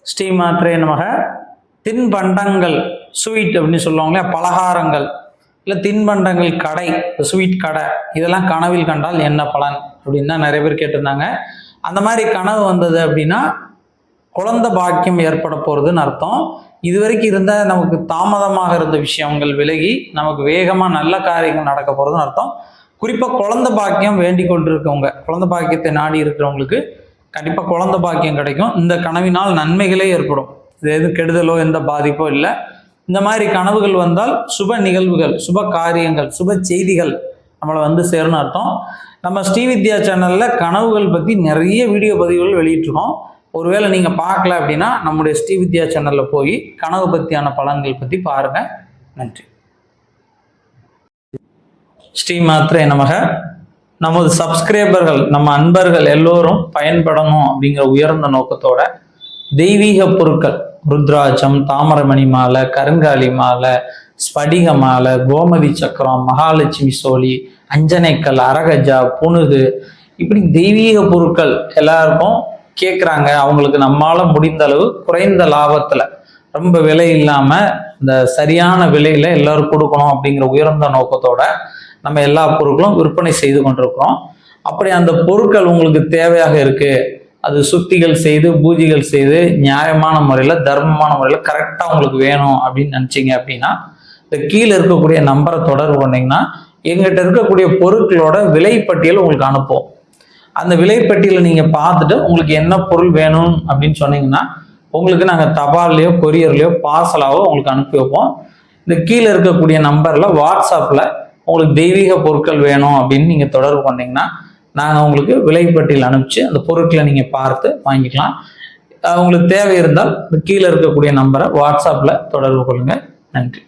ஸ்ரீமாத்ரே நமக. தின்பண்டங்கள், ஸ்வீட் அப்படின்னு சொல்லுவாங்களே, பலகாரங்கள் இல்லை தின்பண்டங்கள் கடை, ஸ்வீட் கடை, இதெல்லாம் கனவில் கண்டால் என்ன பலன் அப்படின்னு தான் நிறைய பேர் கேட்டிருந்தாங்க. அந்த மாதிரி கனவு வந்தது அப்படின்னா குழந்தை பாக்கியம் ஏற்பட போகிறதுன்னு அர்த்தம். இது வரைக்கும் இருந்த நமக்கு தாமதமாக இருந்த விஷயங்கள் விலகி நமக்கு வேகமாக நல்ல காரியங்கள் நடக்க போகிறதுன்னு அர்த்தம். குறிப்பாக குழந்தை பாக்கியம் வேண்டி கொண்டு இருக்கவங்க, குழந்தை பாக்கியத்தை நாடி இருக்கிறவங்களுக்கு கண்டிப்பாக குழந்தை பாக்கியம் கிடைக்கும். இந்த கனவினால் நன்மைகளே ஏற்படும். இது எதுவும் கெடுதலோ எந்த பாதிப்போ இல்லை. இந்த மாதிரி கனவுகள் வந்தால் சுப நிகழ்வுகள், சுப காரியங்கள், சுப செய்திகள் நம்மளை வந்து சேரும்னு அர்த்தம். நம்ம ஸ்ரீவித்யா சேனலில் கனவுகள் பற்றி நிறைய வீடியோ பதிவுகள் வெளியிட்டிருக்கோம். ஒருவேளை நீங்கள் பார்க்கல அப்படின்னா நம்முடைய ஸ்ரீவித்யா சேனலில் போய் கனவு பற்றியான பலன்கள் பற்றி பாருங்கள். நன்றி. ஸ்ரீமாத்ரே நமக. நமது சப்ஸ்கிரைபர்கள், நம்ம அன்பர்கள் எல்லோரும் பயன்படணும் அப்படிங்கிற உயர்ந்த நோக்கத்தோட தெய்வீக பொருட்கள், ருத்ராட்சம், தாமரமணி மாலை, கருங்காலி மாலை, ஸ்படிக மாலை, கோமதி சக்கரம், மகாலட்சுமி சோழி, அஞ்சனைக்கல், அரகஜா, புனுகு, இப்படி தெய்வீக பொருட்கள் எல்லாருக்கும் கேட்குறாங்க. அவங்களுக்கு நம்மளால் முடிந்த அளவு குறைந்த லாபத்தில், ரொம்ப விலை இல்லாமல் இந்த சரியான விலையில் எல்லாரும் கொடுக்கணும் அப்படிங்கிற உயர்ந்த நோக்கத்தோட நம்ம எல்லா பொருட்களும் விற்பனை செய்து கொண்டிருக்கிறோம். அப்படி அந்த பொருட்கள் உங்களுக்கு தேவையாக இருக்குது, அது சுத்திகள் செய்து பூஜைகள் செய்து நியாயமான முறையில் தர்மமான முறையில் கரெக்டாக உங்களுக்கு வேணும் அப்படின்னு நினச்சிங்க அப்படின்னா இந்த கீழே இருக்கக்கூடிய நம்பரை தொடர்பு பண்ணிங்கன்னா எங்கிட்ட இருக்கக்கூடிய பொருட்களோட விலைப்பட்டியல் உங்களுக்கு அனுப்புவோம். அந்த விலைப்பட்டியலை நீங்கள் பார்த்துட்டு உங்களுக்கு என்ன பொருள் வேணும் அப்படின்னு சொன்னீங்கன்னா உங்களுக்கு நாங்கள் தபால்லையோ கொரியர்லையோ பார்சலாவோ உங்களுக்கு அனுப்பி வைப்போம். இந்த கீழே இருக்கக்கூடிய நம்பரில் வாட்ஸ்அப்பில் உங்களுக்கு தெய்வீக பொருட்கள் வேணும் அப்படின்னு நீங்கள் தொடர்பு பண்ணிங்கன்னா நாங்கள் உங்களுக்கு விலைப்பட்டியல் அனுப்பிச்சு அந்த பொருட்களை நீங்கள் பார்த்து வாங்கிக்கலாம். உங்களுக்கு தேவை இருந்தால் கீழே இருக்கக்கூடிய நம்பரை வாட்ஸ்அப்பில் தொடர்பு கொள்ளுங்கள். நன்றி.